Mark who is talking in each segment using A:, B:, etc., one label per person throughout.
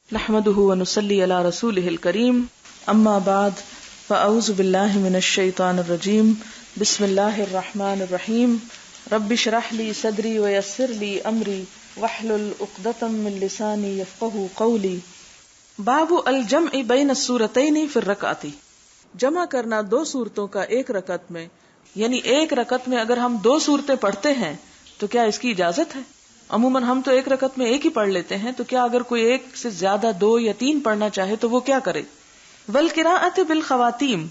A: نحمده ونصلي على رسوله الكريم اما بعد فاعوذ بالله من الشيطان الرجيم بسم الله الرحمن الرحيم رب اشرح لي صدري ويسر لي امري واحلل عقدة من لساني يفقهوا قولي باب الجمع بين السورتين في الركعة. جمع کرنا دو سورتوں کا ایک رکعت میں، یعنی ایک رکعت میں اگر ہم دو سورتیں پڑھتے ہیں تو کیا اس کی اجازت ہے؟ عموماً ہم تو ایک رکعت میں ایک ہی پڑھ لیتے ہیں، تو کیا اگر کوئی ایک سے زیادہ دو یا تین پڑھنا چاہے تو وہ کیا کرے؟ والقراءۃ بالخواتیم،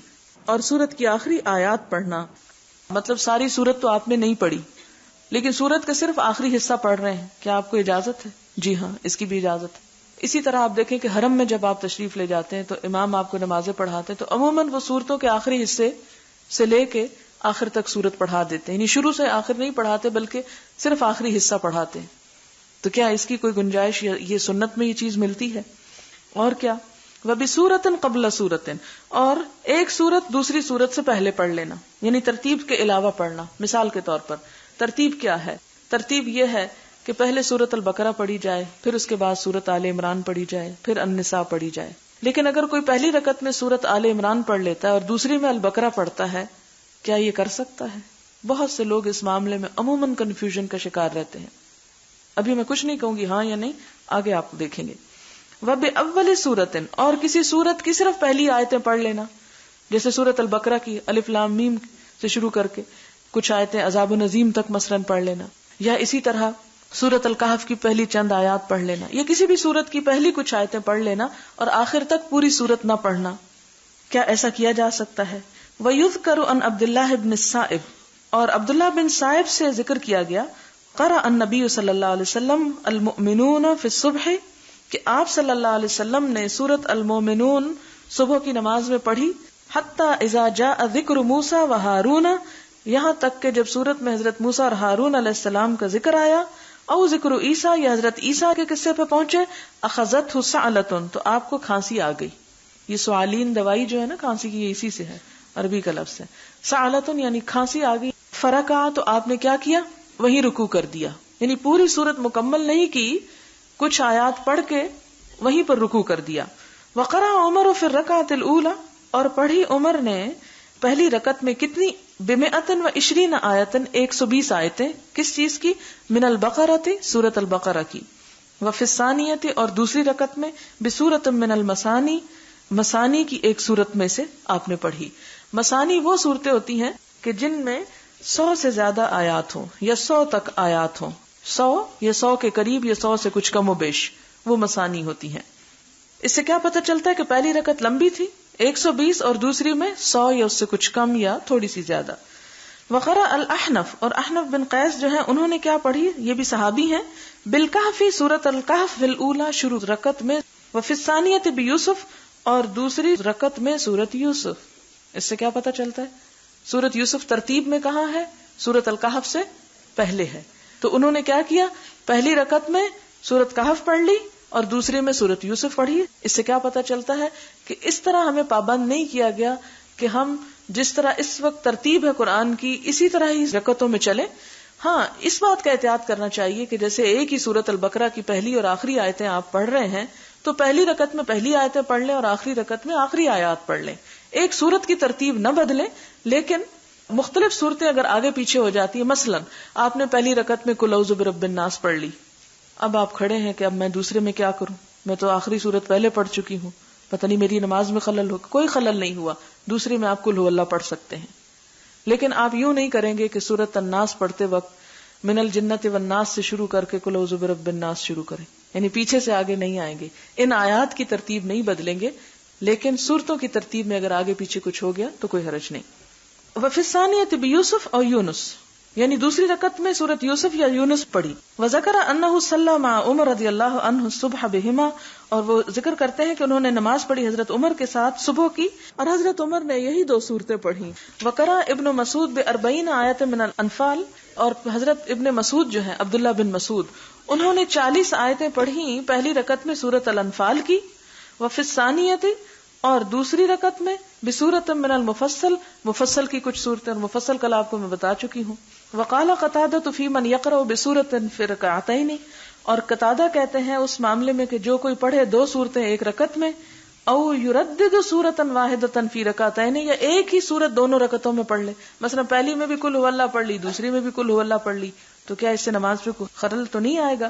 A: اور سورت کی آخری آیات پڑھنا، مطلب ساری سورت تو آپ نے نہیں پڑھی لیکن سورت کا صرف آخری حصہ پڑھ رہے ہیں، کیا آپ کو اجازت ہے؟ جی ہاں، اس کی بھی اجازت ہے. اسی طرح آپ دیکھیں کہ حرم میں جب آپ تشریف لے جاتے ہیں تو امام آپ کو نمازیں پڑھاتے ہیں تو عموماً وہ سورتوں کے آخری حصے سے لے کے آخر تک سورت پڑھا دیتے ہیں، یعنی شروع سے آخر نہیں پڑھاتے بلکہ صرف آخری حصہ پڑھاتے ہیں. تو کیا اس کی کوئی گنجائش، یہ سنت میں یہ چیز ملتی ہے؟ اور کیا وَبِسُورَةٍ قَبْلَ سُورَةٍ، اور ایک سورت دوسری سورت سے پہلے پڑھ لینا، یعنی ترتیب کے علاوہ پڑھنا. مثال کے طور پر ترتیب کیا ہے؟ ترتیب یہ ہے کہ پہلے سورت البقرہ پڑھی جائے، پھر اس کے بعد سورت آل عمران پڑھی جائے، پھر النساء پڑھی جائے. لیکن اگر کوئی پہلی رکعت میں سورت آل عمران پڑھ لیتا ہے اور دوسری میں البقرہ پڑھتا ہے، کیا یہ کر سکتا ہے؟ بہت سے لوگ اس معاملے میں عموماً کنفیوژن کا شکار رہتے ہیں. ابھی میں کچھ نہیں کہوں گی ہاں یا نہیں، آگے آپ دیکھیں گے. وَبِأَوَّلِ سُورَةٍ، اور کسی سورت کی صرف پہلی آیتیں پڑھ لینا، جیسے سورت البقرہ کی الف لام میم سے شروع کر کے کچھ آیتیں عذاب النظیم تک مثلاً پڑھ لینا، یا اسی طرح سورت الکہف کی پہلی چند آیات پڑھ لینا، یا کسی بھی سورت کی پہلی کچھ آیتیں پڑھ لینا اور آخر تک پوری سورت نہ پڑھنا. کیا ایسا کیا جا سکتا ہے؟ وَيُذْكَرُ عَنْ عَبْدِ اللَّهِ بْنِ الصَّائِبِ، اور عبداللہ بن صائب سے ذکر کیا گیا، قرأ النبی صلی اللہ علیہ وسلم المؤمنون فی الصبح، کہ آپ صلی اللہ علیہ وسلم نے سورت المؤمنون صبح کی نماز میں پڑھی، حتی اذا جاء ذکر موسیٰ و ہارون، یہاں تک کہ جب سورت میں حضرت موسیٰ اور ہارون علیہ السلام کا ذکر آیا، او ذکر عیسیٰ، یا حضرت عیسیٰ کے قصے پہ پہنچے، اخذتہ صعلۃ، تو آپ کو کھانسی آ گئی. یہ سعالین دوائی جو ہے نا کھانسی کی، یہ اسی سے ہے، عربی کا لفظ ہے. صعلۃ یعنی کھانسی آ گئی. فرکع، تو آپ نے کیا کیا؟ وہیں رکوع کر دیا، یعنی پوری سورت مکمل نہیں کی، کچھ آیات پڑھ کے وہیں پر رکوع کر دیا. وقرأ عمر فی الرکعۃ الاولی، اور پڑھی عمر نے پہلی رکعت میں کتنی؟ ب120 آیۃ، 120 آیتیں. کس چیز کی؟ من البقرۃ، سورت البقرہ کی. وفی الثانیۃ، اور دوسری رکعت میں بسورۃ من المثانی، مثانی کی ایک سورت میں سے آپ نے پڑھی. مثانی وہ صورتیں ہوتی ہیں کہ جن میں 100 سے زیادہ آیات ہوں یا 100 تک آیات ہوں، 100 یا 100 کے قریب یا 100 سے کچھ کم و بیش، وہ مثانی ہوتی ہیں. اس سے کیا پتہ چلتا ہے کہ پہلی رکعت لمبی تھی 120 اور دوسری میں 100 یا اس سے کچھ کم یا تھوڑی سی زیادہ. وقرأ الاحنف، اور احنف بن قیس جو ہیں انہوں نے کیا پڑھی؟ یہ بھی صحابی ہیں. بالکہف، سورت الکہف فی الاولی، شروع رکعت میں. وفی الثانیۃ بیوسف، اور دوسری رکعت میں سورت یوسف. اس سے کیا پتہ چلتا ہے؟ سورت یوسف ترتیب میں کہاں ہے؟ سورت الکہف سے پہلے ہے. تو انہوں نے کیا کیا؟ پہلی رکعت میں سورت کہف پڑھ لی اور دوسرے میں سورت یوسف پڑھی. اس سے کیا پتہ چلتا ہے کہ اس طرح ہمیں پابند نہیں کیا گیا کہ ہم جس طرح اس وقت ترتیب ہے قرآن کی اسی طرح ہی رکعتوں میں چلیں. ہاں، اس بات کا احتیاط کرنا چاہیے کہ جیسے ایک ہی سورت البقرہ کی پہلی اور آخری آیتیں آپ پڑھ رہے ہیں تو پہلی رکعت میں پہلی آیتیں پڑھ لیں اور آخری رکعت میں آخری آیات پڑھ لیں. ایک سورت کی ترتیب نہ بدلیں، لیکن مختلف صورتیں اگر آگے پیچھے ہو جاتی ہیں، مثلا آپ نے پہلی رکعت میں قل اعوذ برب الناس پڑھ لی، اب آپ کھڑے ہیں کہ اب میں دوسرے میں کیا کروں، میں تو آخری سورت پہلے پڑھ چکی ہوں، پتہ نہیں میری نماز میں خلل ہو. کوئی خلل نہیں ہوا، دوسری میں آپ قل هو اللہ پڑھ سکتے ہیں. لیکن آپ یوں نہیں کریں گے کہ سورت الناس پڑھتے وقت من الجنت والناس سے شروع کر کے قل اعوذ برب الناس شروع کریں، یعنی پیچھے سے آگے نہیں آئیں گے. ان آیات کی ترتیب نہیں بدلیں گے، لیکن سورتوں کی ترتیب میں اگر آگے پیچھے کچھ ہو گیا تو کوئی حرج نہیں. وفی الثانیۃ بیوسف اور یونس، یعنی دوسری رکعت میں سورت یوسف یا یونس پڑھی. وذکر انہ صلی مع عمر رضی اللہ عنہ الصبح بہما، اور وہ ذکر کرتے ہیں کہ انہوں نے نماز پڑھی حضرت عمر کے ساتھ صبح کی، اور حضرت عمر نے یہی 2 صورتیں پڑھی. وقرأ ابن مسعود ب40 آیت من الانفال، اور حضرت ابن مسعود جو ہیں عبداللہ بن مسعود، انہوں نے 40 آیتیں پڑھی پہلی رکعت میں سورت الانفال کی. وفی الثانیۃ، اور دوسری رکعت میں بسورۃ من المفصل، مفصل کی کچھ صورتیں، اور مفصل کل آپ کو میں بتا چکی ہوں. وقال قتادہ فی من یقرأ بسورۃ فی رکعتین، اور قتادہ کہتے ہیں اس معاملے میں کہ جو کوئی پڑھے 2 سورتیں ایک رکعت میں، او یردد سورۃ واحدۃ فی رکعتین، یا ایک ہی سورت دونوں رکعتوں میں پڑھ لے، مثلا پہلی میں بھی قل هو اللہ پڑھ لی، دوسری میں بھی قل هو اللہ پڑھ لی، تو کیا اس سے نماز پہ کوئی خلل تو نہیں آئے گا؟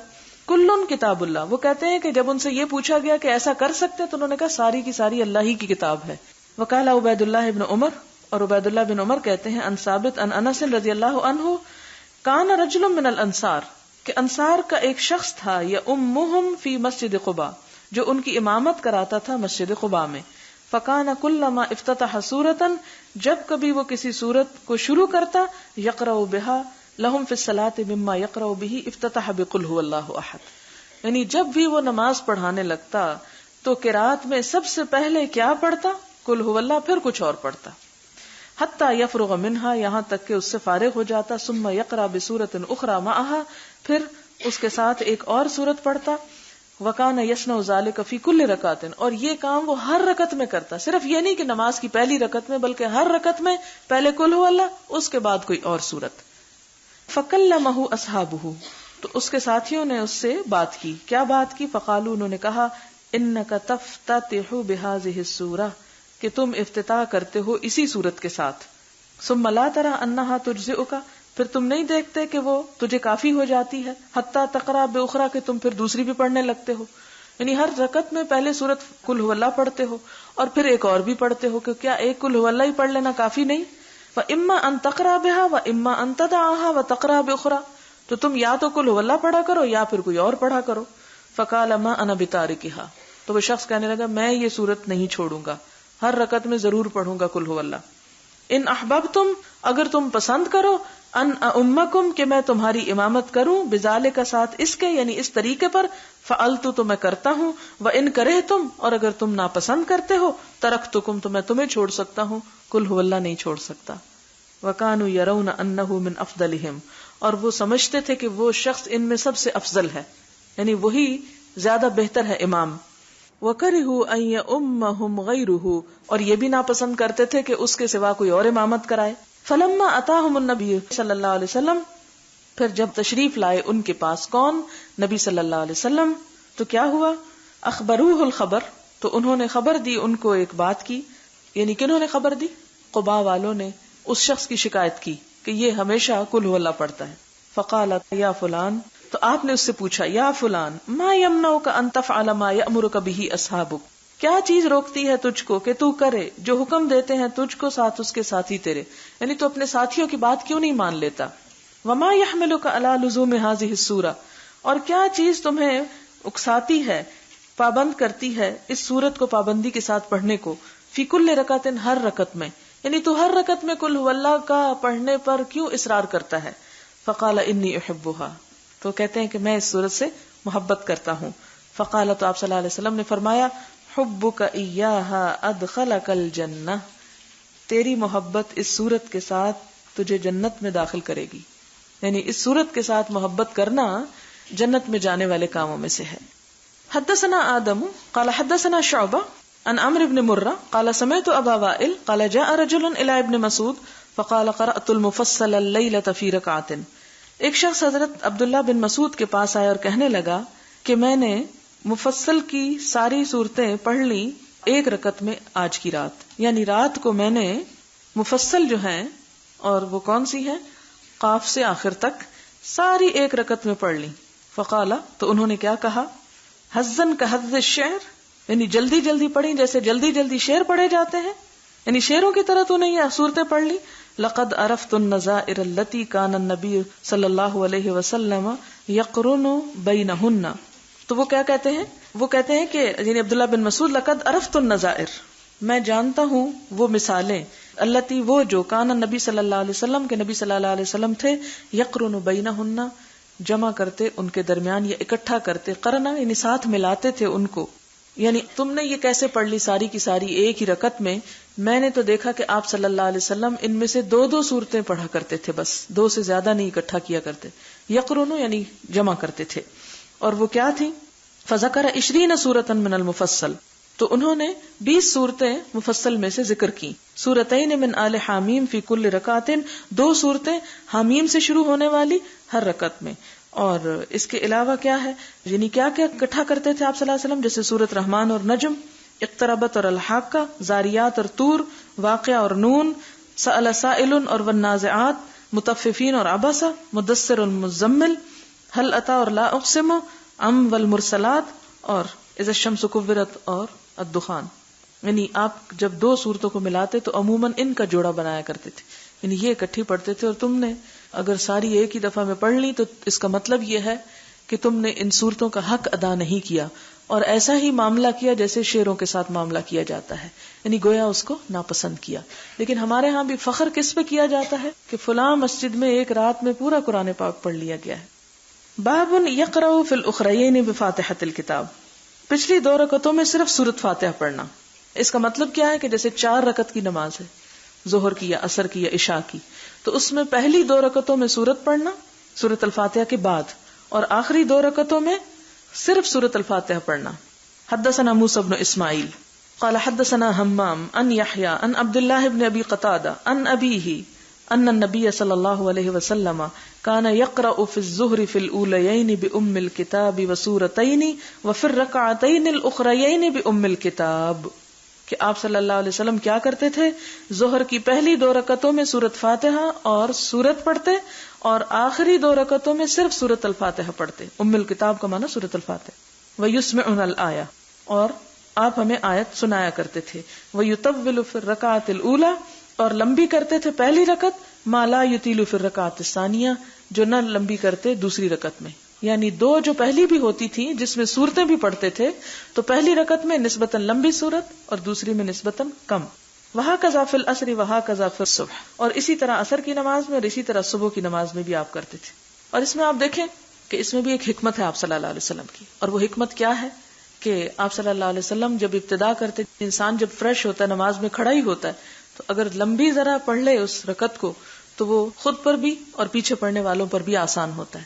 A: کلن کتاب اللہ، وہ کہتے ہیں کہ جب ان سے یہ پوچھا گیا کہ ایسا کر سکتے تو انہوں نے کہا ساری کی ساری اللہ ہی کی کتاب ہے. وقال عبید اللہ ابن عمر، اور عبید اللہ بن عمر کہتے ہیں ان ثابت ان انس رضی اللہ عنہ کان رجل من الانصار، کہ انصار کا ایک شخص تھا، یا امہم فی مسجد قباء، جو ان کی امامت کراتا تھا مسجد قباء میں. فکان کلما افتتح سورۃ، جب کبھی وہ کسی سورت کو شروع کرتا، یقرأ بها لہم فی الصلاۃ مما یقرأ به افتتح بقل هو اللہ احد، یعنی جب بھی وہ نماز پڑھانے لگتا تو قرات میں سب سے پہلے کیا پڑھتا؟ قل هو اللہ، پھر کچھ اور پڑھتا. حتی یفرغ منها، یہاں تک کہ اس سے فارغ ہو جاتا. ثم یقرأ بسورۃ اخرى معها، پھر اس کے ساتھ ایک اور سورت پڑھتا. وکان یصنع ذلک فی کل رکعت، اور یہ کام وہ ہر رکعت میں کرتا، صرف یہ نہیں کہ نماز کی پہلی رکعت میں، بلکہ ہر رکعت میں پہلے قل هو اللہ، اس کے بعد کوئی اور سورت. فکلمہ اصحابہ، تو اس کے ساتھیوں نے اس سے بات کی. کیا بات کی؟ فقالوا، انہوں نے کہا انک تفتتح بهذه السورہ، کہ تم افتتاح کرتے ہو اسی سورت کے ساتھ. ثم لا ترى انها تجزئک، پھر تم نہیں دیکھتے کہ وہ تجھے کافی ہو جاتی ہے. حتی تقرأ باخرى، کہ تم پھر دوسری بھی پڑھنے لگتے ہو، یعنی ہر رکعت میں پہلے سورت قل هو اللہ پڑھتے ہو اور پھر ایک اور بھی پڑھتے ہو، کہ کیا ایک قل هو اللہ ہی پڑھ لینا کافی نہیں؟ فَإِمَّا أَن تَقْرَأَ بِهَا وَإِمَّا أَن تَدَعَهَا وَتَقْرَأَ بِأُخْرَى، تو تم یا تو قل هو اللہ پڑھا کرو یا پھر کوئی اور پڑھا کرو. فَقَالَ مَا أَنَا بِتَارِكِهَا، تو وہ شخص کہنے لگا میں یہ صورت نہیں چھوڑوں گا، ہر رکعت میں ضرور پڑھوں گا قل هو اللہ. ان احببتم، اگر تم پسند کرو، ان امکم، کہ میں تمہاری امامت کروں، بذالک، ساتھ اس کے، یعنی اس طریقے پر، فعلت، تو میں کرتا ہوں، وان کرہتم، اور اگر تم ناپسند کرتے ہو، ترکتکم، تو میں تمہیں چھوڑ سکتا ہوں، قل هو اللہ نہیں چھوڑ سکتا. وکانوا یرون انہ من افضلہم، اور وہ سمجھتے تھے کہ وہ شخص ان میں سب سے افضل ہے، یعنی وہی زیادہ بہتر ہے امام. وَكَرِهُوا أَن يَؤُمَّهُمْ غَيْرُهُ، اور یہ بھی ناپسند کرتے تھے کہ اس کے سوا کوئی اور امامت کرائے. فَلَمَّا أَتَاهُمُ النَّبِيُّ صلی اللہ علیہ وسلم، پھر جب تشریف لائے ان کے پاس کون؟ نبی صلی اللہ علیہ وسلم، تو کیا ہوا؟ أخبروه الخبر، تو انہوں نے خبر دی ان کو ایک بات کی، یعنی کنہوں نے خبر دی؟ قباء والوں نے اس شخص کی شکایت کی کہ یہ ہمیشہ قل هو اللہ پڑھتا ہے. فقالت یا فلان، تو آپ نے اس سے پوچھا یا فلان، ما یمنعک ان تفعل ما یأمرک به اصحابک، کیا چیز روکتی ہے تجھ کو کہ تو کرے جو حکم دیتے ہیں تجھ کو ساتھ اس کے ساتھی تیرے، یعنی تو اپنے ساتھیوں کی بات کیوں نہیں مان لیتا. وما یحملک علی لزوم هذه السورہ، اور کیا چیز تمہیں اکساتی ہے، پابند کرتی ہے اس سورت کو پابندی کے ساتھ پڑھنے کو، فی کل رکعت، ہر رکعت میں، یعنی تو ہر رکعت میں قل هو اللہ کا پڑھنے پر کیوں اصرار کرتا ہے. فقال انی احبها، تو کہتے ہیں کہ میں اس سورت سے محبت کرتا ہوں. فقال، تو آپ صلی اللہ علیہ وسلم نے فرمایا حبک ایاها ادخلک الجنہ، تیری محبت اس سورت کے ساتھ تجھے جنت میں داخل کرے گی، یعنی اس سورت کے ساتھ محبت کرنا جنت میں جانے والے کاموں میں سے ہے. حدثنا آدم قال حدثنا شعبہ عن عمرو بن مرہ قال سمعت ابا وائل قال جاء رجل الى ابن مسعود فقال قرأت المفصل الليلة في ركعة، ایک شخص حضرت عبداللہ بن مسعود کے پاس آیا اور کہنے لگا کہ میں نے مفصل کی ساری صورتیں پڑھ لی ایک رکعت میں آج کی رات، یعنی رات کو میں نے مفصل جو ہیں، اور وہ کون سی ہیں، قاف سے آخر تک، ساری ایک رکعت میں پڑھ لی. فقال، تو انہوں نے کیا کہا، حزن کحز الشعر، یعنی جلدی جلدی پڑھی جیسے جلدی جلدی شعر پڑھے جاتے ہیں، یعنی شعروں کی طرح تو نہیں ہے صورتیں پڑھ لی. لقد عرفت النظائر التي كان النبي صلی اللہ علیہ وسلم يقرن بينهن، تو وہ کیا کہتے ہیں، وہ کہتے ہیں کہ یعنی عبداللہ بن مسعود، لقد عرفت النظائر، میں جانتا ہوں وہ مثالیں، التی، وہ جو، کان النبی صلی اللہ علیہ وسلم، کے نبی صلی اللہ علیہ وسلم تھے، یقرن بینہن، جمع کرتے ان کے درمیان یا اکٹھا کرتے، قرنا یعنی ساتھ ملاتے تھے ان کو. یعنی تم نے یہ کیسے پڑھ لی ساری کی ساری ایک ہی رکعت میں، میں نے تو دیکھا کہ آپ صلی اللہ علیہ وسلم ان میں سے 2 صورتیں پڑھا کرتے تھے، بس 2 سے زیادہ نہیں اکٹھا کیا کرتے. یقرن یعنی جمع کرتے تھے، اور وہ کیا تھی، فذکر 20 سورۃ من المفصل، تو انہوں نے 20 صورتیں مفصل میں سے ذکر کی. سورتین من آل حامیم فی کل رکعت، 2 صورتیں حامیم سے شروع ہونے والی ہر رکعت میں. اور اس کے علاوہ کیا ہے، یعنی کیا کیا اکٹھا کرتے تھے آپ صلی اللہ علیہ وسلم، جیسے سورت رحمان اور نجم، اقتربت اور الحاقہ، زاریات اور طور، واقعہ اور نون، سأل سائل اور والنازعات، مطففین اور عبسہ، مدثر المزمل، هل اتی اور لا اقسم، والمرسلات، اور اذا الشمس کورت اور الدخان. یعنی آپ جب دو صورتوں کو ملاتے تو عموماً ان کا جوڑا بنایا کرتے تھے، یعنی یہ اکٹھی پڑھتے تھے. اور تم نے اگر ساری ایک ہی دفعہ میں پڑھ لی تو اس کا مطلب یہ ہے کہ تم نے ان صورتوں کا حق ادا نہیں کیا، اور ایسا ہی معاملہ کیا جیسے شیروں کے ساتھ معاملہ کیا جاتا ہے، یعنی گویا اس کو ناپسند کیا. لیکن ہمارے ہاں بھی فخر کس پہ کیا جاتا ہے کہ فلاں مسجد میں ایک رات میں پورا قرآن پاک پڑھ لیا گیا ہے. باب یقرأ فی الاخرین بفاتحۃ الکتاب، پچھلی 2 رکعتوں میں صرف سورۃ فاتحہ پڑھنا. اس کا مطلب کیا ہے کہ جیسے 4 رکعت کی نماز ہے، ظہر کی یا عصر کی یا عشاء کی، تو اس میں پہلی 2 رکعتوں میں سورت پڑھنا سورۃ الفاتحہ کے بعد، اور آخری 2 رکعتوں میں صرف سورۃ الفاتحہ پڑھنا. حدثنا موسیٰ بن اسماعیل قال حدثنا حمام عن یحیی عن عبد اللہ بن ابی قتادہ عن ابیہ ان النبی صلی اللہ علیہ وسلم کان یقرأ فی الظہر فی الاولیین بأم الکتاب وسورتین وفی الرکعتین الاخریین بأم الکتاب، کہ آپ صلی اللہ علیہ وسلم کیا کرتے تھے، ظہر کی پہلی 2 رکعتوں میں سورۃ فاتحہ اور سورت پڑھتے، اور آخری 2 رکعتوں میں صرف سورۃ الفاتحہ پڑھتے. ام الکتاب کا معنی سورۃ الفاتحہ. وَيُسْمِعُنَا الْآيَةَ، اور آپ ہمیں آیت سنایا کرتے تھے. وَيُطَوِّلُ فِي الرَّكَعَةِ الْأُولَى، اور لمبی کرتے تھے پہلی رکعت، مَا لَا يُطِيلُ فِي الرَّكَعَةِ الثَّانِيَةِ، جو نہ لمبی کرتے دوسری رکعت میں. یعنی 2 جو پہلی بھی ہوتی تھی جس میں سورتیں بھی پڑھتے تھے، تو پہلی رکعت میں نسبتاً لمبی سورت اور دوسری میں نسبتاً کم. وَهَكَذَا فِي الْعَصْرِ وَهَكَذَا فِي الصُّبْحِ، اور اسی طرح عصر کی نماز میں اور اسی طرح صبح کی نماز میں بھی آپ کرتے تھے. اور اس میں آپ دیکھیں کہ اس میں بھی ایک حکمت ہے آپ صلی اللہ علیہ وسلم کی، اور وہ حکمت کیا ہے کہ آپ صلی اللہ علیہ وسلم جب ابتدا کرتے، انسان جب فریش ہوتا ہے نماز میں کھڑا ہی ہوتا ہے، تو اگر لمبی ذرا پڑھ لے اس رکعت کو تو وہ خود پر بھی اور پیچھے پڑھنے والوں پر بھی آسان ہوتا ہے.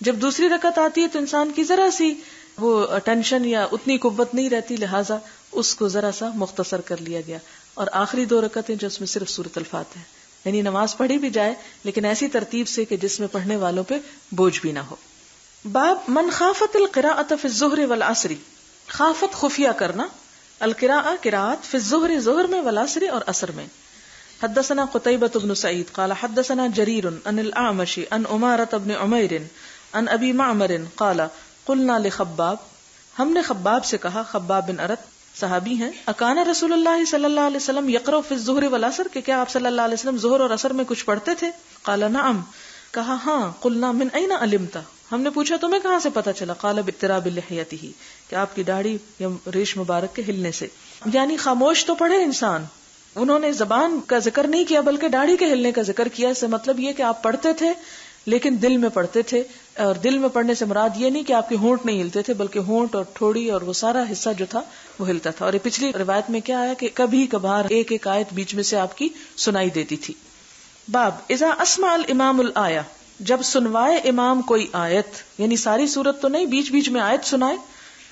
A: جب دوسری رکعت آتی ہے تو انسان کی ذرا سی وہ ٹینشن یا اتنی قوت نہیں رہتی، لہٰذا اس کو ذرا سا مختصر کر لیا گیا. اور آخری 2 رکعتیں جو اس میں صرف سورۃ الفاتحہ ہے، یعنی نماز پڑھی بھی جائے لیکن ایسی ترتیب سے کہ جس میں پڑھنے والوں پہ بوجھ بھی نہ ہو. باب من خافت القراءۃ فی الظہر والعصر، خافت خفیہ کرنا، القراءۃ قراءت، فی الظہر ظہر میں، والعصر اور عصر میں. حدثنا قتیبۃ بن سعید قال حدثنا جریر عن الاعمش عن عمارۃ بن عمیر عن ابی معمر قال قلنا لخباب، ہم نے خباب سے کہا، خباب بن ارت صحابی ہیں، اکان رسول اللہ صلی اللہ علیہ وسلم یقرأ فی الظہر والعصر، کہ کیا آپ صلی اللہ علیہ وسلم ظہر اور عصر میں کچھ پڑھتے تھے؟ قال نعم، کہا ہاں. قلنا من این علمت، ہم نے پوچھا تمہیں کہاں سے پتا چلا؟ قال باضطراب لحیتہ، کہ آپ کی داڑھی یا ریش مبارک کے ہلنے سے. یعنی خاموش تو پڑھے انسان، انہوں نے زبان کا ذکر نہیں کیا بلکہ داڑھی کے ہلنے کا ذکر کیا. اس سے مطلب یہ کہ آپ پڑھتے تھے لیکن دل میں پڑھتے تھے، اور دل میں پڑھنے سے مراد یہ نہیں کہ آپ کے ہونٹ نہیں ہلتے تھے بلکہ ہونٹ اور ٹھوڑی اور وہ سارا حصہ جو تھا وہ ہلتا تھا. اور یہ پچھلی روایت میں کیا آیا کہ کبھی کبھار ایک ایک آیت بیچ میں سے آپ کی سنائی دیتی تھی. باب اذا اسمع الامام الآیہ، جب سنوائے امام کوئی آیت، یعنی ساری سورت تو نہیں، بیچ بیچ میں آیت سنائے.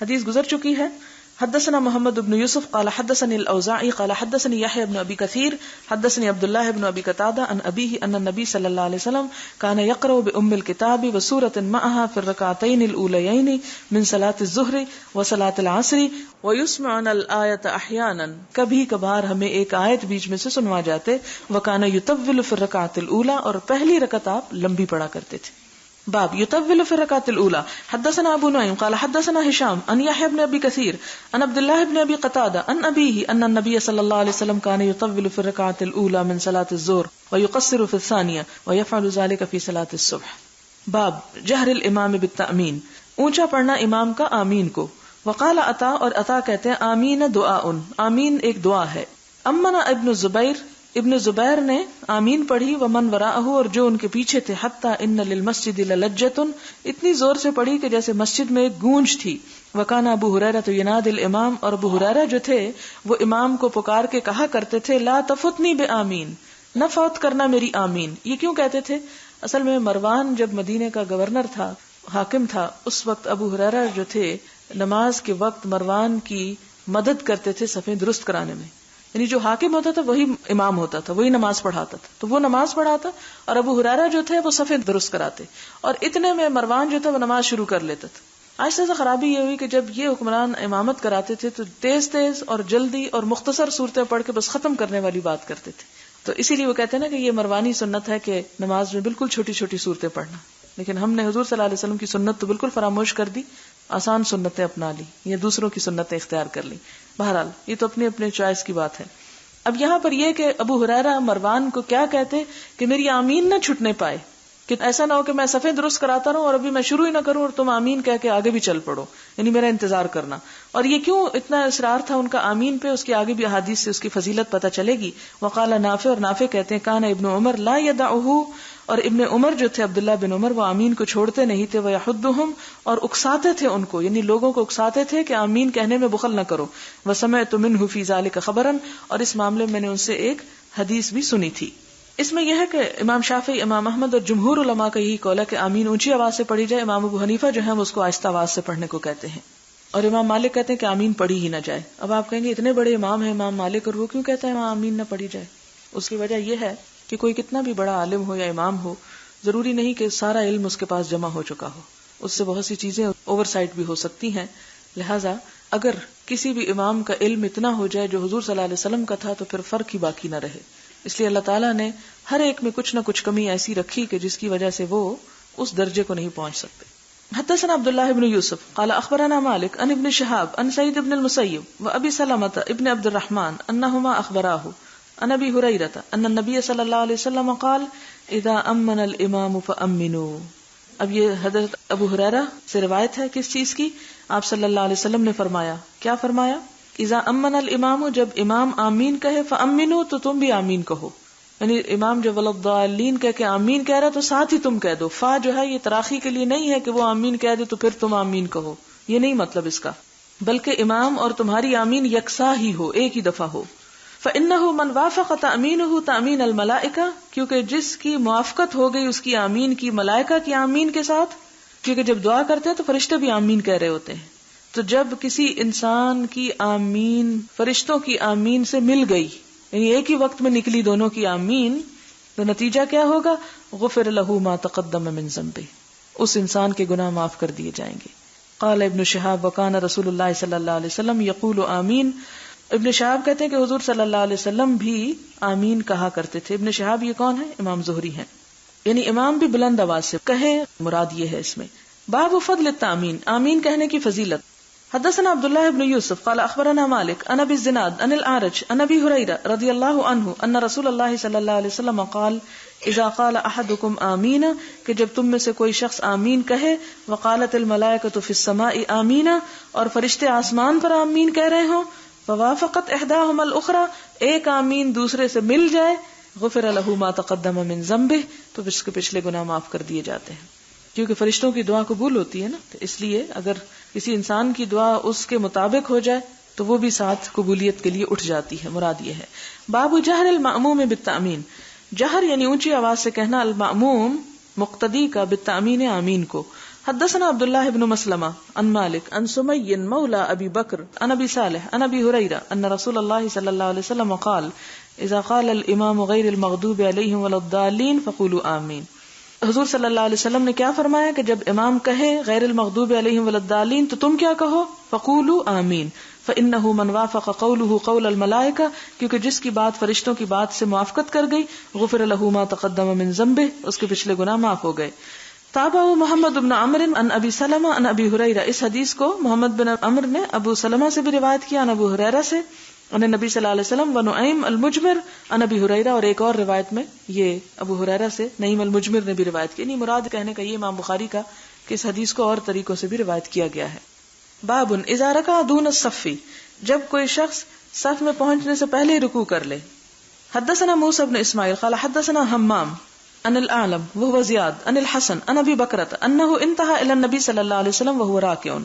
A: حدیث گزر چکی ہے. حدثنا محمد بن یوسف قال حدثني الاوزاعی قال حدثني يحيى بن ابي كثير حدثني عبد الله بن ابي قتادة عن ابيه ان النبي صلى الله عليه وسلم كان يقرأ بأم الكتاب وسورة معها في الركعتين الاوليين من صلاة الظهر وصلاة العصر ويسمعنا الآية احيانا، کبھی کبھار ہمیں ایک آیت بیچ میں سے سنوا جاتے. وكان يطول في الركعة الاولى، اور پہلی رکعت آپ لمبی پڑھا کرتے تھے. باب يطول في الركعة الأولى. حدثنا أبو نعيم قال حدثنا هشام عن يحيى بن أبي كثير عن عبد الله بن أبي قتادة عن أبيه أن النبي صلى الله عليه وسلم كان يطول في الركعة الأولى من صلاة الظهر ويقصر في الثانية ويفعل ذلك في صلاة الصبح. باب جهر الإمام بالتأمين، اونچا پڑھنا امام کا آمین کو. وقال عطا، اور عطا کہتے ہیں آمین دعاء، آمین ایک دعا ہے. امنا ابن زبیر، ابن زبیر نے آمین پڑھی، ومن وراءہ، اور جو ان کے پیچھے تھے، حتی ان للمسجد للجۃ، اتنی زور سے پڑھی کہ جیسے مسجد میں ایک گونج تھی. وکان ابو ہریرہ ینادی الامام، اور ابو ہریرہ جو تھے وہ امام کو پکار کے کہا کرتے تھے، لا تفتنی بآمین، نہ فوت کرنا میری آمین. یہ کیوں کہتے تھے؟ اصل میں مروان جب مدینے کا گورنر تھا، حاکم تھا، اس وقت ابو ہریرہ جو تھے نماز کے وقت مروان کی مدد کرتے تھے صفیں درست کرانے میں. یعنی جو حاکم ہوتا تھا وہی امام ہوتا تھا، وہی نماز پڑھاتا تھا، تو وہ نماز پڑھاتا اور ابو ہریرہ جو تھے وہ صفیں درست کراتے، اور اتنے میں مروان جو تھا وہ نماز شروع کر لیتا تھا. آہستہ سے خرابی یہ ہوئی کہ جب یہ حکمران امامت کراتے تھے تو تیز تیز اور جلدی اور مختصر صورتیں پڑھ کے بس ختم کرنے والی بات کرتے تھے. تو اسی لیے وہ کہتے ہیں نا کہ یہ مروانی سنت ہے کہ نماز میں بالکل چھوٹی چھوٹی صورتیں پڑھنا. لیکن ہم نے حضور صلی اللہ علیہ وسلم کی سنت تو بالکل فراموش کر دی، آسان سنتیں اپنا لی یا دوسروں کی سنتیں اختیار کر لی. بہرحال یہ تو اپنی اپنے چوائس کی بات ہے. اب یہاں پر یہ کہ ابو ہریرہ مروان کو کیا کہتے کہ میری آمین نہ چھٹنے پائے، کہ ایسا نہ ہو کہ میں صفیں درست کراتا رہوں اور ابھی میں شروع ہی نہ کروں اور تم آمین کہہ کے آگے بھی چل پڑو، یعنی میرا انتظار کرنا. اور یہ کیوں اتنا اصرار تھا ان کا آمین پہ، اس کی آگے بھی احادیث سے اس کی فضیلت پتہ چلے گی. وقال نافع، اور نافع کہتے ہیں کان ابن عمر لا یدعہ، اور ابن عمر جو تھے عبداللہ بن عمر وہ آمین کو چھوڑتے نہیں تھے. ویحدہم، اور اکساتے تھے ان کو، یعنی لوگوں کو اکساتے تھے کہ آمین کہنے میں بخل نہ کرو. وسمعت منہ فی ذلک خبرا، اور اس معاملے میں نے ان سے ایک حدیث بھی سنی تھی. اس میں یہ ہے کہ امام شافعی، امام احمد اور جمہور علماء کا یہی قول ہے کہ آمین اونچی آواز سے پڑھی جائے. امام ابو حنیفہ جو ہے وہ اس کو آہستہ آواز سے پڑھنے کو کہتے ہیں، اور امام مالک کہتے ہیں کہ آمین پڑھی ہی نہ جائے. اب آپ کہیں گے اتنے بڑے امام ہیں امام مالک اور وہ کیوں کہتا ہے آمین نہ پڑھی جائے؟ اس کی وجہ یہ ہے کہ کوئی کتنا بھی بڑا عالم ہو یا امام ہو، ضروری نہیں کہ سارا علم اس کے پاس جمع ہو چکا ہو، اس سے بہت سی چیزیں اوور سائٹ بھی ہو سکتی ہیں. لہٰذا اگر کسی بھی امام کا علم اتنا ہو جائے جو حضور صلی اللہ علیہ وسلم کا تھا تو پھر فرق ہی باقی نہ رہے. اس لیے اللہ تعالیٰ نے ہر ایک میں کچھ نہ کچھ کمی ایسی رکھی کہ جس کی وجہ سے وہ اس درجے کو نہیں پہنچ سکتے. حدثنا عبداللہ ابن یوسف قال اخبرنا مالک عن ابن شہاب عن سعید ابن المسیب و ابی سلمۃ ابن عبد الرحمن انہما اخبراہ عن ابی ہریرہ ان النبی صلی اللہ علیہ وسلم قال اذا امن الامام فامنوا. اب یہ حضرت ابو ہریرہ سے روایت ہے کس چیز کی؟ آپ صلی اللہ علیہ وسلم نے فرمایا، کیا فرمایا؟ اذا امن الامام، جب امام آمین کہے، فامنوا، تو تم بھی آمین کہو. یعنی امام جب ولضالین کہہ کے آمین کہہ رہا تو ساتھ ہی تم کہہ دو. فا جو ہے یہ تراخی کے لیے نہیں ہے کہ وہ آمین کہہ دے تو پھر تم آمین کہو، یہ نہیں مطلب اس کا، بلکہ امام اور تمہاری آمین یکساں ہی ہو، ایک ہی دفعہ ہو. فإنه من وافق تأمینه تأمین الملائکہ، کیونکہ جس کی موافقت ہو گئی اس کی آمین کی ملائکہ کی آمین کے ساتھ، کیونکہ جب دعا کرتے ہیں تو فرشتے بھی آمین کہہ رہے ہوتے ہیں. تو جب کسی انسان کی آمین فرشتوں کی آمین سے مل گئی، یعنی ایک ہی وقت میں نکلی دونوں کی آمین، تو نتیجہ کیا ہوگا؟ غفر له ما تقدم من ذنبه، اس انسان کے گناہ معاف کر دیے جائیں گے. قال ابن شہاب وکان رسول اللہ صلی اللہ علیہ وسلم یقول آمین. ابن شہاب کہتے ہیں کہ حضور صلی اللہ علیہ وسلم بھی آمین کہا کرتے تھے. ابن شہاب یہ کون ہے؟ امام زہری ہیں. یعنی امام بھی بلند آواز سے کہے، مراد یہ ہے اس میں. باب فضل التامین، آمین کہنے کی فضیلت. حدثنا عبداللہ ابن یوسف قال اخبرنا مالک عن ابی الزناد عن الاعرج عن ابی ہریرہ رضی اللہ عنہ ان رسول اللہ صلی اللہ علیہ وسلم قال اذا قال احدکم آمین، کہ جب تم میں سے کوئی شخص آمین کہے، وقالت الملائکۃ فی السماء آمین، اور فرشتے آسمان پر آمین کہہ رہے ہوں، فوافقت احداہما الاخری، ایک آمین دوسرے سے مل جائے، غفر له ما تقدم من ذنبہ، تو اس کے پچھلے گناہ معاف کر دیے جاتے ہیں. کیونکہ فرشتوں کی دعا قبول ہوتی ہے نا، تو اس لیے اگر کسی انسان کی دعا اس کے مطابق ہو جائے تو وہ بھی ساتھ قبولیت کے لیے اٹھ جاتی ہے. مراد یہ ہے. باب جہر المأموم بالتأمین، جہر یعنی اونچی آواز سے کہنا المأموم مقتدی کا بالتأمین آمین کو. حدثنا عبداللہ ابن مسلمہ عن مالک عن سمی مولا ابی بکر عن ابی صالح عن ابی ہریرہ ان رسول اللہ صلی اللہ علیہ وسلم قال اذا قال الامام غیر المغضوب علیہم ولا الضالین فقولوا آمین. حضور صلی اللہ علیہ وسلم نے کیا فرمایا کہ جب امام کہے غیر المغضوب علیہم ولا الضالین تو تم کیا کہو؟ فقولوا آمین. فإنه من وافق قوله قول الملائکہ، کیونکہ جس کی بات فرشتوں کی بات سے موافقت کر گئی، غفر له ما تقدم من ذنبہ، اس کے پچھلے گناہ معاف ہو گئے. تابعہ محمد بن عمرو عن ابی سلمہ عن ابی ہریرہ، اس حدیث کو محمد بن عمرو نے ابو سلمہ سے بھی روایت کیا، عن ابو ہریرہ سے، ان نبی صلی اللہ علیہ وسلم، و نعیم المجمر عن ابی ہریرہ، اور ایک اور روایت میں یہ ابو ہریرہ سے نعیم المجمر نے بھی روایت کی. یعنی مراد کہنے کا یہ امام بخاری کا کہ اس حدیث کو اور طریقوں سے بھی روایت کیا گیا ہے. باب اذا رکع دون الصف، جب کوئی شخص صف میں پہنچنے سے پہلے رکوع کر لے. حدثنا موسیٰ بن اسماعیل قال حدثنا حمام عن الاعلم وهو زیاد عن الحسن عن ابی بکرۃ انه انتهى الى النبی صلی اللہ علیہ وسلم وهو راکع،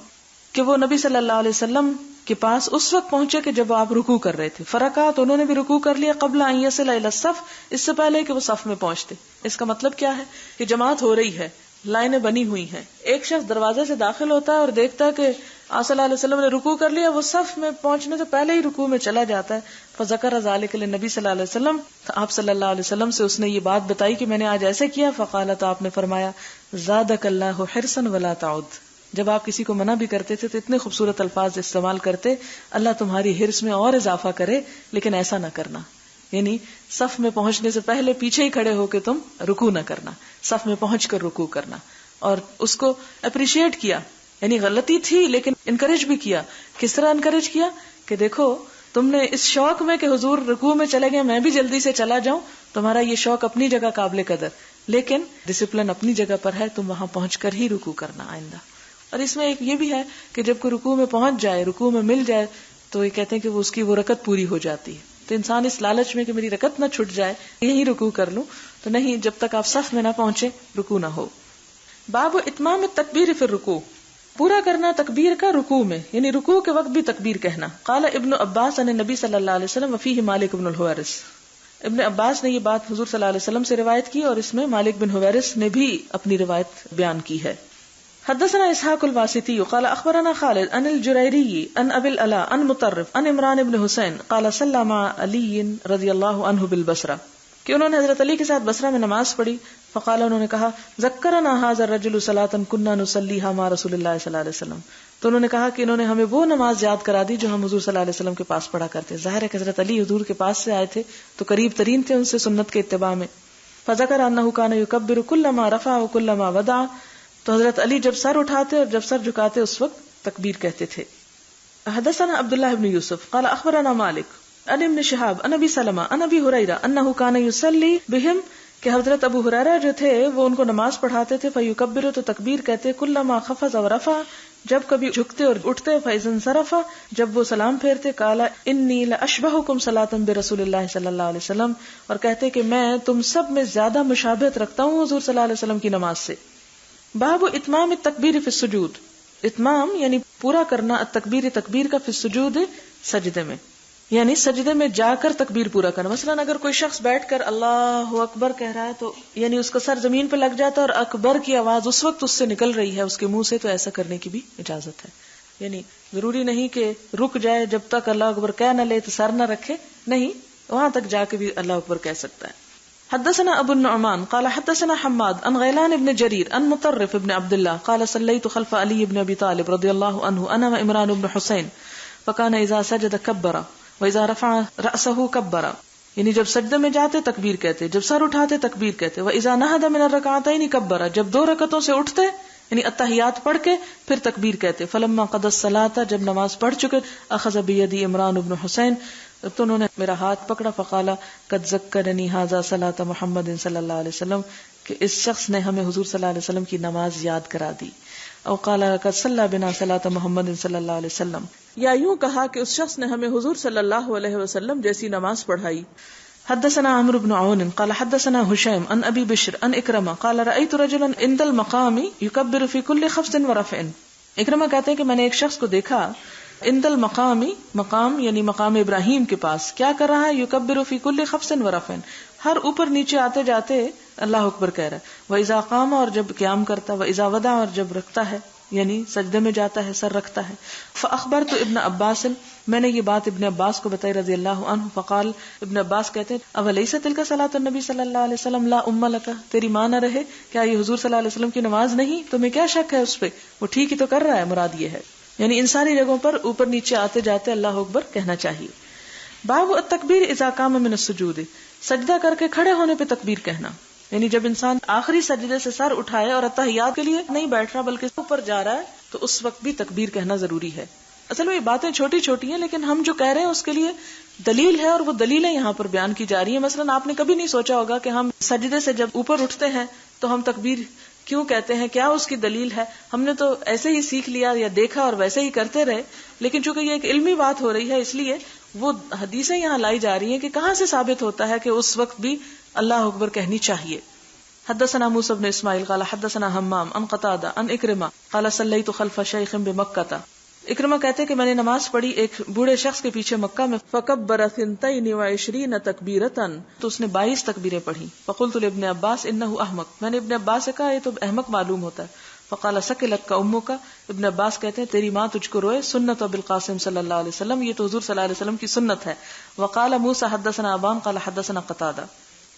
A: کہ وہ نبی صلی اللہ علیہ وسلم کے پاس اس وقت پہنچے کہ جب آپ رکوع کر رہے تھے. فرکع، تو انہوں نے بھی رکوع کر لیا، قبل ان یصل الى الصف، اس سے پہلے کہ وہ صف میں پہنچتے. اس کا مطلب کیا ہے کہ جماعت ہو رہی ہے، لائنیں بنی ہوئی ہیں، ایک شخص دروازے سے داخل ہوتا ہے اور دیکھتا ہے کہ آپ صلی اللہ علیہ وسلم نے رکوع کر لیا، وہ صف میں پہنچنے سے پہلے ہی رکوع میں چلا جاتا ہے. فذکر ذلک للنبی صلی اللہ علیہ وسلم، تو آپ صلی اللہ علیہ وسلم سے اس نے یہ بات بتائی کہ میں نے آج ایسے کیا. فقال، تو آپ نے فرمایا زادک اللہ حرصا ولا تعد. جب آپ کسی کو منع بھی کرتے تھے تو اتنے خوبصورت الفاظ استعمال کرتے، اللہ تمہاری حرص میں اور اضافہ کرے، لیکن ایسا نہ کرنا. یعنی صف میں پہنچنے سے پہلے پیچھے ہی کھڑے ہو کے تم رکوع نہ کرنا، صف میں پہنچ کر رکوع کرنا. اور اس کو اپریشیٹ کیا، یعنی غلطی تھی لیکن انکریج بھی کیا. کس طرح انکریج کیا کہ دیکھو تم نے اس شوق میں کہ حضور رکوع میں چلے گئے، میں بھی جلدی سے چلا جاؤں، تمہارا یہ شوق اپنی جگہ قابل قدر، لیکن ڈسپلن اپنی جگہ پر ہے، تم وہاں پہنچ کر ہی رکوع کرنا آئندہ. اور اس میں ایک یہ بھی ہے کہ جب کوئی رکوع میں پہنچ جائے، رکوع میں مل جائے، تو یہ کہتے ہیں کہ وہ اس کی وہ رکعت پوری ہو جاتی ہے. تو انسان اس لالچ میں کہ میری رکعت نہ چھٹ جائے، یہی رکوع کر لوں، تو نہیں، جب تک آپ صف میں نہ پہنچے رکوع نہ ہو. باب اتمام التکبیر فی الرکوع، پورا کرنا تکبیر کا رکوع میں، یعنی رکوع کے وقت بھی تکبیر کہنا. قال ابن عباس عن النبی صلی اللہ علیہ وسلم وفیہ مالک بن الحویرث. ابن عباس نے یہ بات حضور صلی اللہ علیہ وسلم سے روایت کی اور اس میں مالک بن حویرث نے بھی اپنی روایت بیان کی ہے. حدثنا اسحاق الواسطی قال اخبرنا خالد عن الجریری عن ابی العلاء عن مطرف عن عمران بن حسین قال صلی مع علی رضی اللہ عنہ بالبصرہ، کہ انہوں نے حضرت علی کے ساتھ بصرہ میں نماز پڑھی. فقال، انہوں نے کہا ذکرنا ھذا الرجل صلاۃ کنا نصلیھا مع رسول اللہ صلی اللہ علیہ وسلم. تو انہوں نے کہا کہ انہوں نے ہمیں وہ نماز یاد کرا دی جو ہم حضور صلی اللہ علیہ وسلم کے پاس پڑھا کرتے. ظاہر ہے کہ حضرت علی حضور کے پاس سے آئے تھے تو قریب ترین تھے ان سے سنت کے اتباع میں. فذکر انہ کان یکبر کلما رفع وکلما وضع، تو حضرت علی جب سر اٹھاتے اور جب سر جھکاتے اس وقت تکبیر کہتے تھے. حدثنا عبداللہ بن یوسف قال اخبرنا مالک عن ابن شہاب عن ابی سلمہ عن ابی ہریرہ انہ کان یصلی بہم، کہ حضرت ابو ہریرہ جو تھے وہ ان کو نماز پڑھاتے تھے. فیکبر، تو تکبیر کہتے، کلما خفض ورفع، جب کبھی جھکتے اور اٹھتے، فاذا انصرف، جب وہ سلام پھیرتے، قال انی لاشبہکم صلاۃ برسول اللہ صلی اللہ علیہ وسلم، اور کہتے کہ میں تم سب میں زیادہ مشابہت رکھتا ہوں حضور صلی اللہ علیہ وسلم کی نماز سے. باب اتمام التکبیر فی السجود، اتمام یعنی پورا کرنا التکبیر، تکبیر کا فی السجود، سجدے میں، یعنی سجدے میں جا کر تکبیر پورا کرنا. مثلا اگر کوئی شخص بیٹھ کر اللہ اکبر کہہ رہا ہے تو یعنی اس کا سر زمین پہ لگ جاتا ہے اور اکبر کی آواز اس وقت اس سے نکل رہی ہے اس کے منہ سے، تو ایسا کرنے کی بھی اجازت ہے. یعنی ضروری نہیں کہ رک جائے جب تک اللہ اکبر کہہ نہ لے تو سر نہ رکھے، نہیں، وہاں تک جا کے بھی اللہ اکبر کہہ سکتا ہے. حدثنا ابو النعمان قال حدثنا حماد عن غیلان ابن جریر عن مطرف ابن عبد الله قال صليت خلف علي بن ابي طالب رضي الله عنه انا وعمران بن حسين فكان اذا سجد كبر واذا رفع راسه كبر، یعنی جب سجدے میں جاتے تکبیر کہتے، جب سر اٹھاتے تکبیر کہتے. واذا نهض من الركعتين كبر، جب دو رکعتوں سے اٹھتے یعنی التحیات پڑھ کے پھر تکبیر کہتے. فلما قضى الصلاة، جب نماز پڑھ چکے، اخذ بيدي عمران بن حسین، تو انہوں نے میرا ہاتھ پکڑا. فقال قد ذکرنی ھذا صلاۃ محمد صلی اللہ علیہ وسلم، کہ اس شخص نے ہمیں حضور صلی اللہ علیہ وسلم کی نماز یاد کرا دی. او قال قد صلی بنا صلاۃ محمد صلی اللہ علیہ وسلم، یا یوں کہا کہ اس شخص نے ہمیں حضور صلی اللہ علیہ وسلم جیسی نماز پڑھائی. حدثنا عمرو بن عون قال حدثنا هشام عن ابي بشر عن اکرمہ قال رأيت رجلا عند المقام يكبر في كل خفض ورفع. اکرمہ کہتے ہیں کہ میں نے ایک شخص کو دیکھا عند المقام، مقام یعنی مقام ابراہیم کے پاس، کیا کر رہا ہے، یکبر فی کل خفض ورفع، ہر اوپر نیچے آتے جاتے اللہ اکبر کہہ رہا ہے. واذا قام، اور جب قیام کرتا، واذا وضع، اور جب رکھتا ہے یعنی سجدے میں جاتا ہے سر رکھتا ہے. فاخبرت ابن عباس، میں نے یہ بات ابن عباس کو بتائی رضی اللہ عنہ. فقال، ابن عباس کہتے ہیں اولیس تلک صلاۃ النبی صلی اللہ علیہ وسلم لا ام لک، تیری ماں نہ رہے، کیا یہ حضور صلی اللہ علیہ وسلم کی نماز نہیں، تمہیں کیا شک ہے اس پہ، وہ ٹھیک ہی تو کر رہا ہے. مراد یہ ہے یعنی ان ساری جگہوں پر اوپر نیچے آتے جاتے اللہ اکبر کہنا چاہیے. باب التکبیر اذا قام من السجود، سجدہ کر کے کھڑے ہونے پہ تکبیر کہنا، یعنی جب انسان آخری سجدے سے سر اٹھائے اور تحیات کے لیے نہیں بیٹھ رہا بلکہ اوپر جا رہا ہے تو اس وقت بھی تکبیر کہنا ضروری ہے. اصل میں یہ باتیں چھوٹی چھوٹی ہیں لیکن ہم جو کہہ رہے ہیں اس کے لیے دلیل ہے اور وہ دلیلیں یہاں پر بیان کی جا رہی ہیں. مثلا آپ نے کبھی نہیں سوچا ہوگا کہ ہم سجدے سے جب اوپر اٹھتے ہیں تو ہم تکبیر کیوں کہتے ہیں، کیا اس کی دلیل ہے. ہم نے تو ایسے ہی سیکھ لیا یا دیکھا اور ویسے ہی کرتے رہے، لیکن چونکہ یہ ایک علمی بات ہو رہی ہے اس لیے وہ حدیثیں یہاں لائی جا رہی ہیں کہ کہاں سے ثابت ہوتا ہے کہ اس وقت بھی اللہ اکبر کہنی چاہیے. حدثنا موسى بن اسماعیل قال حدثنا حمام عن قتادہ عن اکرمہ قال صلیت خلف شیخ بمکہ. اکرمہ کہتے کہ میں نے نماز پڑھی ایک بوڑھے شخص کے پیچھے مکہ میں. فکبر 22 تکبیرۃ، تو اس نے 22 تکبیریں پڑھی. فقلت لابن عباس انہ احمق، میں نے ابن عباس سے کہا یہ تو احمق معلوم ہوتا ہے. فقال سکلت کا امک، ابن عباس کہتے ہیں تیری ماں تجھ کو روئے، سنت ابو القاسم صلی اللہ علیہ وسلم، یہ تو حضور صلی اللہ علیہ وسلم کی سنت ہے. وقال موسى حدثنا ابان قال حدثنا قتادہ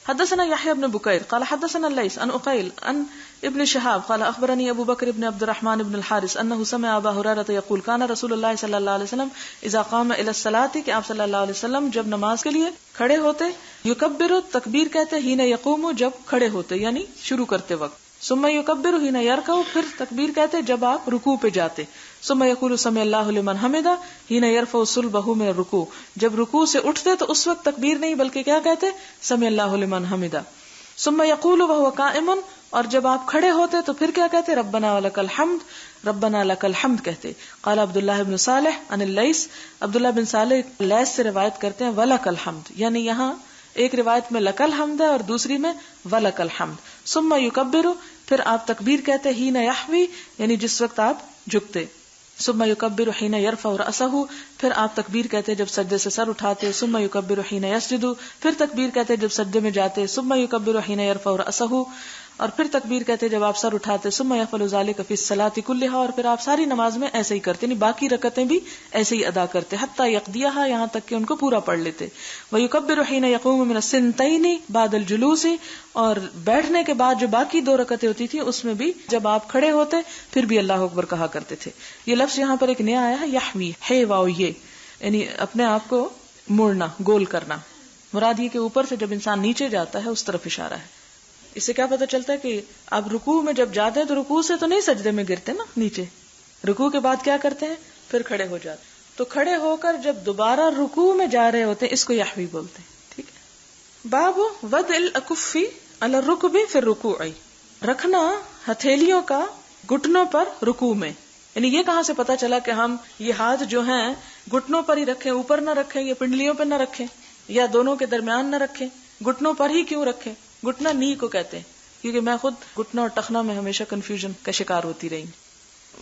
A: حدثنا يحيى بن بكير قال حدثنا الليث عن عقيل عن ابن شهاب قال اخبرني ابو بكر بن عبد الرحمن بن الحارث انه سمع ابا هريره يقول كان رسول الله صلى الله عليه وسلم اذا قام الى الصلاه کہ آپ صلی اللہ علیہ وسلم جب نماز کے لیے کھڑے ہوتے، یکبر تکبیر کہتے حين يقوم جب کھڑے ہوتے یعنی شروع کرتے وقت، ثم يكبر حين يركع پھر تکبیر کہتے جب آپ رکوع پہ جاتے، ثم يقول سمع الله لمن حمده حين يرفع صلبه من الركوع جب رکوع سے اٹھتے تو اس وقت تکبیر نہیں بلکہ کیا کہتے سمع الله لمن حمده، ثم يقول وهو قائم اور جب آپ کھڑے ہوتے تو پھر کیا کہتے ربنا ولک الحمد ربنا لک الحمد کہتے. قال عبداللہ بن صالح عن اللیث، عبداللہ بن صالح لیث سے روایت کرتے ہیں ولک الحمد، یعنی یہاں ایک روایت میں لک الحمد ہے اور دوسری میں ولک الحمد. ثم یکبر پھر آپ تکبیر کہتے حین یحوی یعنی جس وقت آپ جھکتے، ثم یکبر حین یرفع رأسہ پھر آپ تکبیر کہتے جب سجدے سے سر اٹھاتے، ثم یکبر حین یسجد پھر تکبیر کہتے جب سجدے میں جاتے، ثم یکبر حین یرفع رأسہ اور پھر تکبیر کہتے جب آپ سر اٹھاتے، ثم یفعل ذلک فی الصلاۃ کلھا اور پھر آپ ساری نماز میں ایسے ہی کرتے، یعنی باقی رکعتیں بھی ایسے ہی ادا کرتے حتی یقضیھا یہاں تک کہ ان کو پورا پڑھ لیتے. ویکبر حین یقوم من السنتین بعد الجلوس اور بیٹھنے کے بعد جو باقی 2 رکعتیں ہوتی تھی اس میں بھی جب آپ کھڑے ہوتے پھر بھی اللہ اکبر کہا کرتے تھے. یہ لفظ یہاں پر ایک نیا آیا ہے یحوی ہے واو یہ، یعنی اپنے آپ کو موڑنا گول کرنا، مراد یہ کہ اوپر سے جب انسان نیچے جاتا ہے اس طرف اشارہ ہے. اس سے کیا پتہ چلتا ہے کہ آپ رکوع میں جب جاتے ہیں تو رکوع سے تو نہیں سجدے میں گرتے نا، نیچے رکوع کے بعد کیا کرتے ہیں پھر کھڑے ہو جاتے، تو کھڑے ہو کر جب دوبارہ رکوع میں جا رہے ہوتے ہیں اس کو یحوی بولتے ہیں. ٹھیک ہے. باب وضع الاکف علی الرکب فی الرکوع، رکھنا ہتھیلیوں کا گھٹنوں پر رکوع میں، یعنی یہ کہاں سے پتا چلا کہ ہم یہ ہاتھ جو ہیں گھٹنوں پر ہی رکھیں، اوپر نہ رکھیں یا پنڈلیوں پہ نہ رکھیں یا دونوں کے درمیان نہ رکھیں، گھٹنوں پر ہی کیوں رکھیں؟ گھٹنا نی کو کہتے ہیں، کیونکہ میں خود گھٹنا اور ٹخنا میں ہمیشہ کنفیوژن کا شکار ہوتی رہی.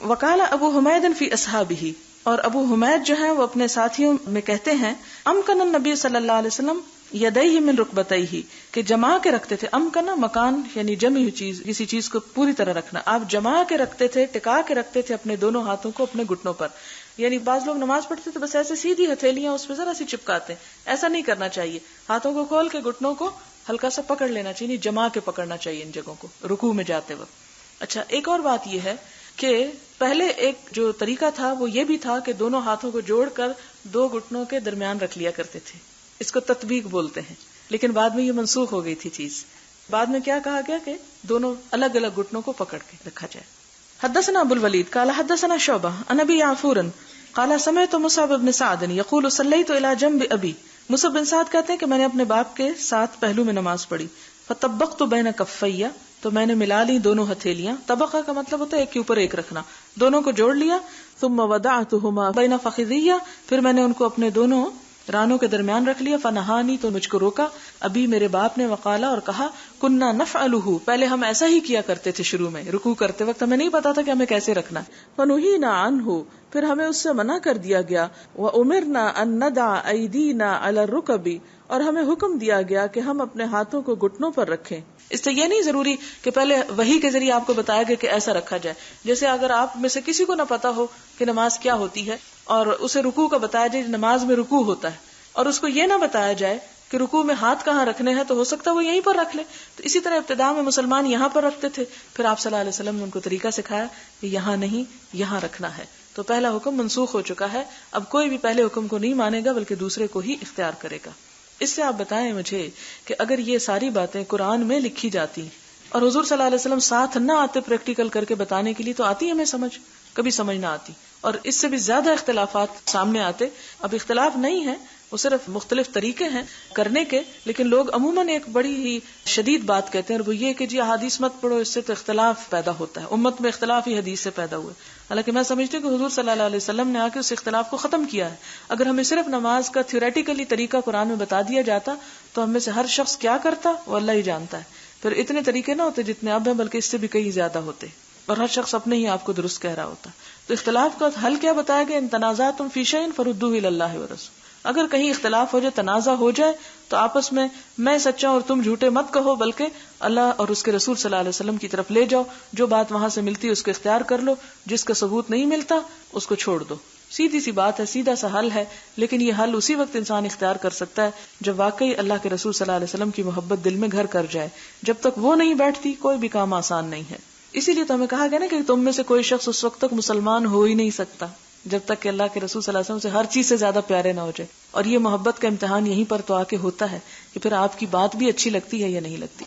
A: وقال ابو حمید فی اصحابہ اور ابو حمید جو ہیں وہ اپنے ساتھیوں میں کہتے ہیں امکن النبی صلی اللہ علیہ وسلم یدیہ من رکبتیہ کہ جما کے رکھتے تھے، امکن مکان یعنی جمی ہوئی چیز، کسی چیز کو پوری طرح رکھنا، آپ جما کے رکھتے تھے، ٹکا کے رکھتے تھے اپنے دونوں ہاتھوں کو اپنے گھٹنوں پر. یعنی بعض لوگ نماز پڑھتے تو بس ایسے سیدھی ہتھیلیاں اس پہ ذرا سی چپکاتے ہیں، ایسا نہیں کرنا چاہیے، ہاتھوں کو کھول کے گھٹنوں کو ہلکا سا پکڑ لینا چاہیے، جما کے پکڑنا چاہیے ان جگہوں کو رکوع میں جاتے وقت. اچھا ایک اور بات یہ ہے کہ پہلے ایک جو طریقہ تھا وہ یہ بھی تھا کہ دونوں ہاتھوں کو جوڑ کر 2 گھٹنوں کے درمیان رکھ لیا کرتے تھے، اس کو تطبیق بولتے ہیں، لیکن بعد میں یہ منسوخ ہو گئی تھی چیز. بعد میں کیا کہا گیا کہ دونوں الگ الگ گھٹنوں کو پکڑ کے رکھا جائے. حدثنا ابو الولید قال حدثنا شعبہ عن ابی یعفور قال سمعت مصعب بن سعد یقول صلیت الی جنب ابی، مصعب بن سعد کہتے ہیں کہ میں نے اپنے باپ کے ساتھ پہلو میں نماز پڑھی، فطبقت بین کفیہ تو میں نے ملا لی دونوں ہتھیلیاں، طبقہ کا مطلب ہوتا ہے ایک کے اوپر ایک رکھنا، دونوں کو جوڑ لیا، ثم وضعتهما بین فخذیہ پھر میں نے ان کو اپنے دونوں رانوں کے درمیان رکھ لیا، فنہانی تو مجھ کو روکا ابھی میرے باپ نے، وقالا اور کہا کننا نفعلہ پہلے ہم ایسا ہی کیا کرتے تھے شروع میں رکوع کرتے وقت ہمیں نہیں پتا تھا کہ ہمیں کیسے رکھنا ہے، فنہینا عنہ پھر ہمیں اس سے منع کر دیا گیا، وامرنا ان ندع ایدینا علی الرکب اور ہمیں حکم دیا گیا کہ ہم اپنے ہاتھوں کو گھٹنوں پر رکھیں. اس سے یہ نہیں ضروری کہ پہلے وحی کے ذریعے آپ کو بتایا گیا کہ ایسا رکھا جائے، جیسے اگر آپ میں سے کسی کو نہ پتا ہو کہ نماز کیا ہوتی ہے اور اسے رکوع کا بتایا جائے نماز میں رکوع ہوتا ہے اور اس کو یہ نہ بتایا جائے کہ رکوع میں ہاتھ کہاں رکھنے ہیں، تو ہو سکتا ہے وہ یہیں پر رکھ لے. تو اسی طرح ابتداء میں مسلمان یہاں پر رکھتے تھے، پھر آپ صلی اللہ علیہ وسلم نے ان کو طریقہ سکھایا کہ یہاں نہیں یہاں رکھنا ہے. تو پہلا حکم منسوخ ہو چکا ہے، اب کوئی بھی پہلے حکم کو نہیں مانے گا بلکہ دوسرے کو ہی اختیار کرے گا. اس سے آپ بتائیں مجھے کہ اگر یہ ساری باتیں قرآن میں لکھی جاتی اور حضور صلی اللہ علیہ وسلم ساتھ نہ آتے پریکٹیکل کر کے بتانے کے لیے، تو آتی ہمیں سمجھ؟ کبھی سمجھ نہ آتی، اور اس سے بھی زیادہ اختلافات سامنے آتے. اب اختلاف نہیں ہے، وہ صرف مختلف طریقے ہیں کرنے کے، لیکن لوگ عموماً ایک بڑی ہی شدید بات کہتے ہیں اور وہ یہ کہ جی احادیث مت پڑھو، اس سے تو اختلاف پیدا ہوتا ہے، امت میں اختلاف ہی حدیث سے پیدا ہوئے. حالانکہ میں سمجھتی ہوں کہ حضور صلی اللہ علیہ وسلم نے آ کے اس اختلاف کو ختم کیا ہے. اگر ہمیں صرف نماز کا تھیوریٹیکلی طریقہ قرآن میں بتا دیا جاتا تو ہم میں سے ہر شخص کیا کرتا وہ اللہ ہی جانتا ہے. پھر اتنے طریقے نہ ہوتے جتنے اب ہیں، بلکہ اس سے بھی کئی زیادہ ہوتے، اور ہر شخص اپنے ہی آپ کو درست کہہ رہا ہوتا. تو اختلاف کا حل کیا بتایا گیا؟ ان تنازعتم فی شیء فردوہ الی اللہ والرسول. اگر کہیں اختلاف ہو جائے، تنازع ہو جائے، تو آپس میں سچا اور تم جھوٹے مت کہو، بلکہ اللہ اور اس کے رسول صلی اللہ علیہ وسلم کی طرف لے جاؤ. جو بات وہاں سے ملتی ہے اس کو اختیار کر لو، جس کا ثبوت نہیں ملتا اس کو چھوڑ دو. سیدھی سی بات ہے، سیدھا سا حل ہے. لیکن یہ حل اسی وقت انسان اختیار کر سکتا ہے جب واقعی اللہ کے رسول صلی اللہ علیہ وسلم کی محبت دل میں گھر کر جائے. جب تک وہ نہیں بیٹھتی کوئی بھی کام آسان نہیں ہے. اسی لیے تو ہمیں کہا گیا نا کہ تم میں سے کوئی شخص اس وقت تک مسلمان ہو ہی نہیں سکتا جب تک کہ اللہ کے رسول صلی اللہ علیہ وسلم سے ہر چیز سے زیادہ پیارے نہ ہو جائے. اور یہ محبت کا امتحان یہیں پر تو آ کے ہوتا ہے کہ پھر آپ کی بات بھی اچھی لگتی ہے یا نہیں لگتی.